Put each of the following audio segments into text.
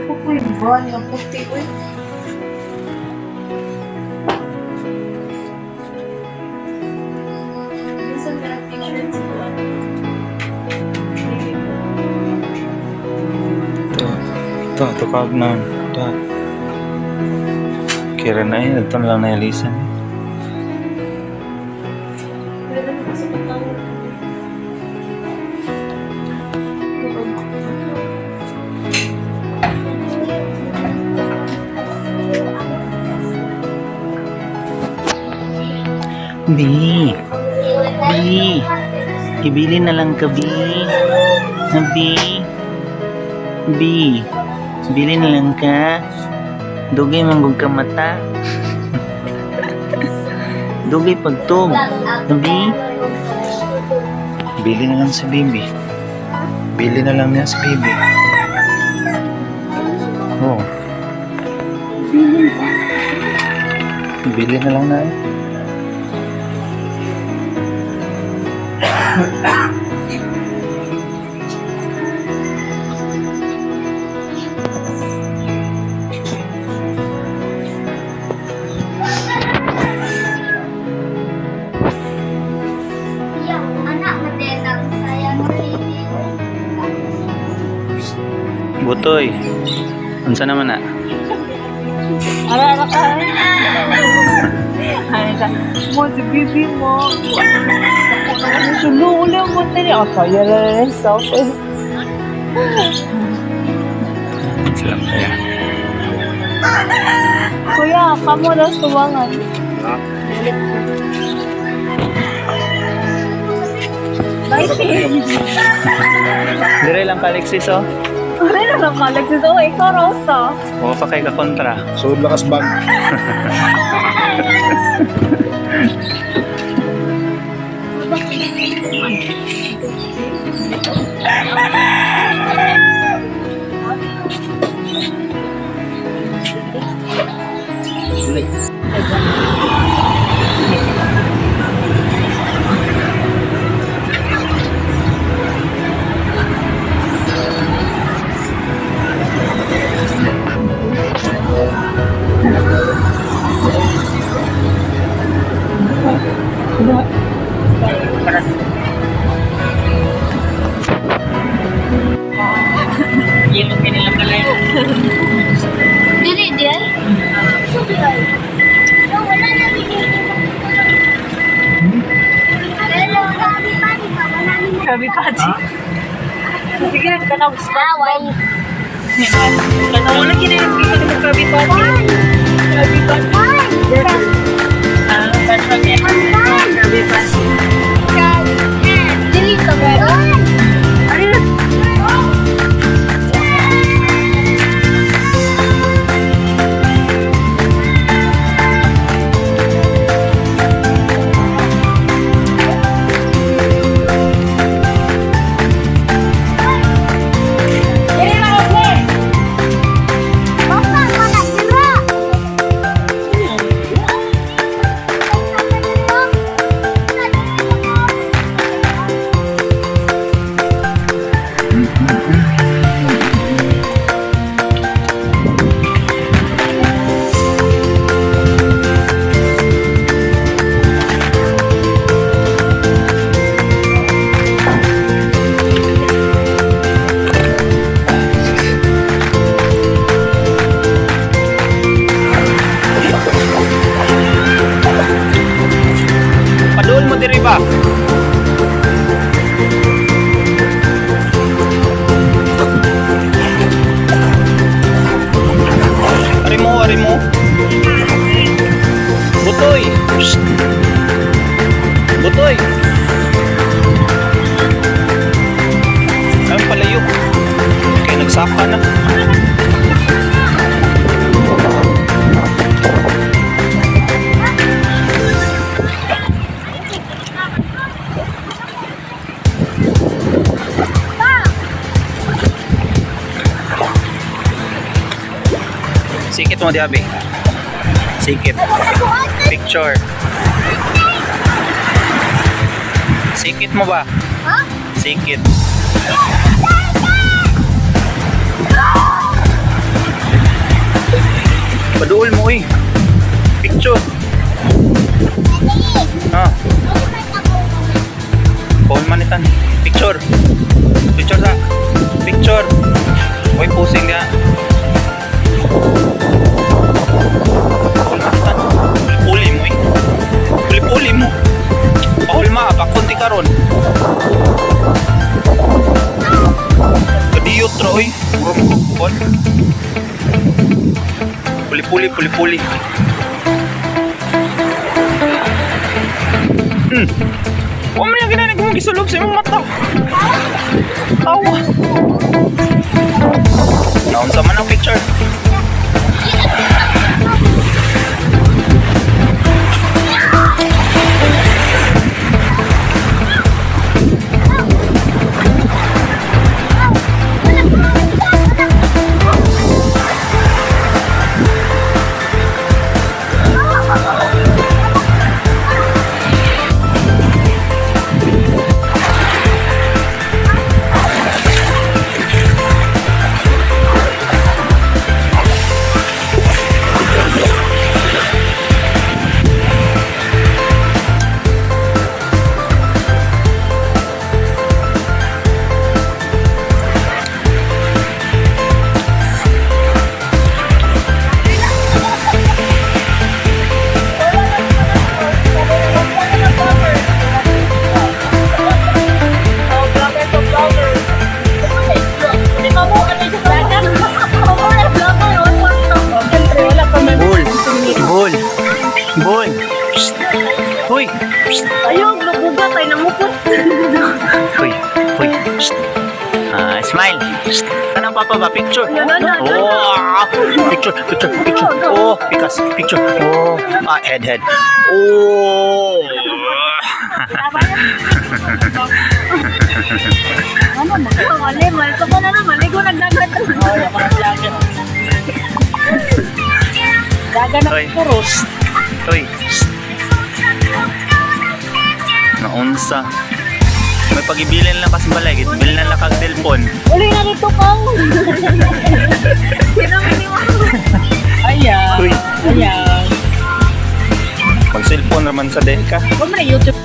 Uy, van, yung puti, uy. Minsan ka na-t-shirt sila. Ito kag na. Ito. Kira na yun. Ito lang na ilisan. Pwede mo kasi patawag. Bi. Bi. Ibili na lang ka, Bi. Bi. Bi. Bili na lang ka. Dugay manggug ka mata. Dugay pagtog. Bi. Bili na lang si Bibi. Bili na lang niya si Bibi. Oh. Bili na lang na. Butoy. Unsa naman na? Ara ka. Ay, mo si Bibi mo. Sulo ulit mo tani. Kaya lang sa akin. Salam kaya. Kuya, kamo na suwangan. Dire lang ka, Alexis, oh. Pare na lang Alexis. Oh, ikaw Rosa. O pa kay ka kontra. Sud lakas bag. Ilog ka nila pala yun. Dili, di ay? Sabi ay. Wala na Krabi Pachi. Sige, kanabos pa. Kanawa na kinilog ka ng Krabi Pachi. Krabi Pachi. Krabi Pachi. Dili ka ba? Paduol mo diri ba? Ari mo. Butoy. Psst. Butoy. Ay, palayo. Kaya nagsaka na. Sikit mo diabe. Sikit. Picture. Sikit mo ba? Ha? Sikit. Paduol mo eh. Picture. Ha? Paul manitan. Picture. Picture sa. Picture. Uy, pusing niya. Paul manitan. Puli mo eh. Puli mo. Paul ma, pakunti ka ron. Kadiyot ra oy. Paul. Puli. Huwag mo yung ginanag mong gisulog sa imong mata. Tawa. Naunsa man ang picture. Bol. Psst. Hoy. Psst. Ayaw, nabugat ay namupot. Hoy. Psst. Smile. Psst. Kanang papa ba? Picture. Yan. Oh. Picture. Oh, pikas. Picture. Oh. Head. Oh. Ano, mali ko pa na naman. Maligo nagdagat. Daga na Hoy. puros. Hoy. Psst. Naunsa. May pagibilin lang kasi balay. Bil na lang kag telpon. Uli na dito ka. Ayaw. Uy. Ayaw. Mag-cellphone naman sa deka. Huwag mo na YouTube.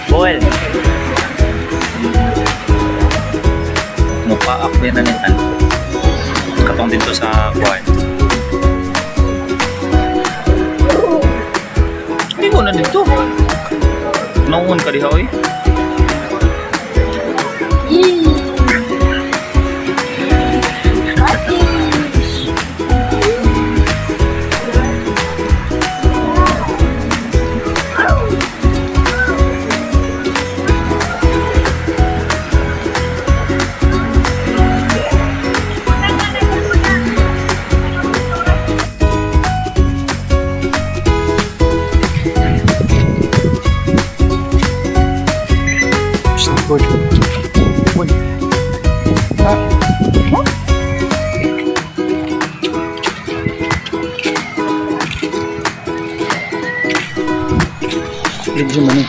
Bol. Mupaak din na nitan. Katong dito sa buhay. Hindi ko na dito. Noon ka diha oy. Video mo ni.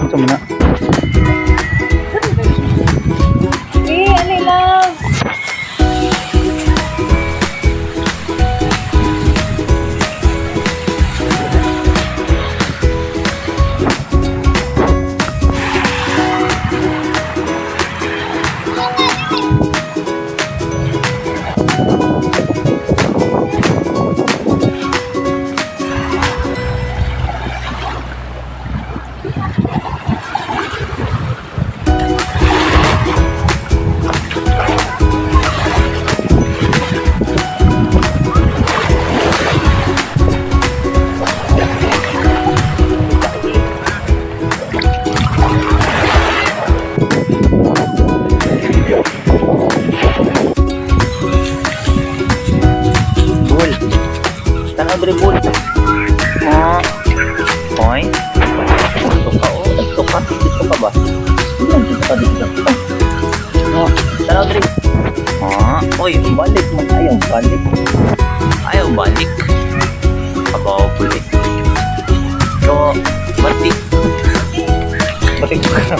Ito mo na. Ano lang? Bul. Tanaw diri bul. Ah. Hoy. Ito ka oh. Ito ka. Ito ka ba? Ito ka dito. Oh. Tanaw diri. Ah. Oy, balik mo. Ayaw balik. Ayaw balik. Abaw puli. So, batik. Batik ko ka.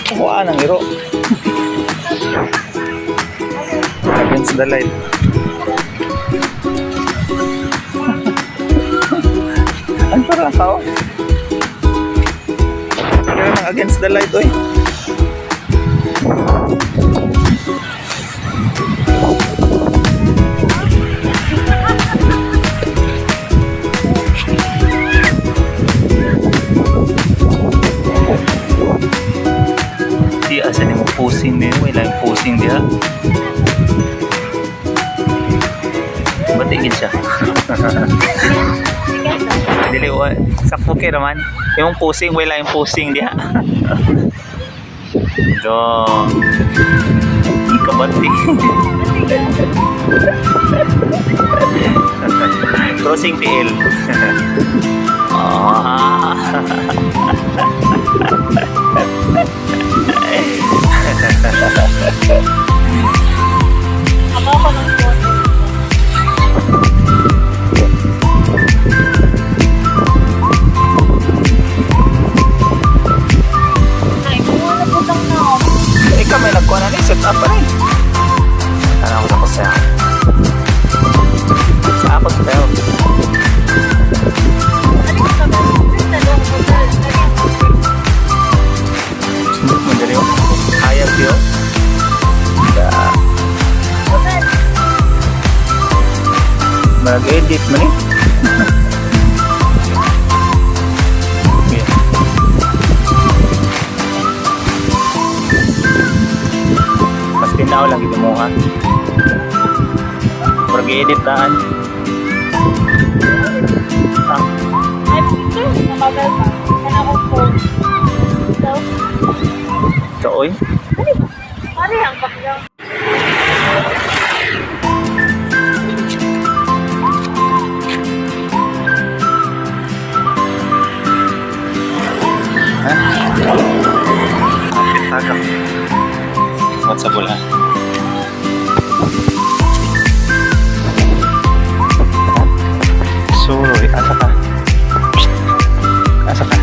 Kuhaan ang hero. Against the light. Ang parang tao. Kaya nang against the light, oy. Di asa ni mo posing din, wala yung posing diha. Batigid siya. Dili wa sakto kay naman. Yung posing wala yung posing diha. Do. Ikabati. Crossing PL. Ah. Ako ako ng photo. Ay, kung ano putang na ako. Ikaw may nagkuha na ni set up pa rin. Ano ako sa ako sa tayo. Ano yung sabi? Talong hotel. Sundot mo dali oh. Hayag diyo. Hotel. Mag-edit mo ni. Okay. Mas tinaw lang ito mo ha. Mag-edit daan. Ah, Ay, picture. Nakagal pa. Sana akong phone. So, kaoy. ano ba? Pare, ang background. Kapit tagak. What's up wala? Suroy, asa ka? Asa ka?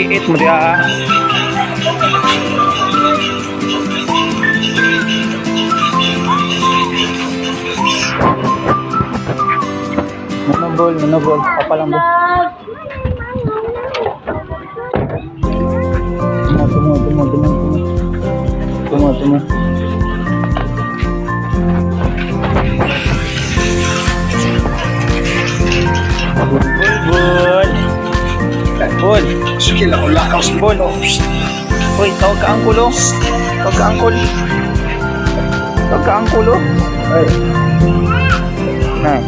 Liit mo diya. Manobol. Papalang ba? Tumo. Bol. Sige lang, lakaw si Bol. Hoy, tawag ka ang kulo. Tawag ka ang kulo. Tawag ka ang kulo. Ay, Na.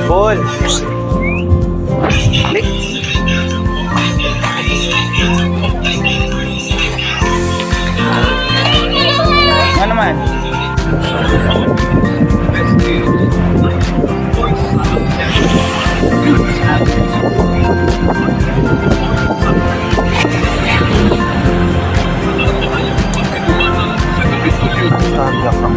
Bol. Klik. Nga naman. Sagak ang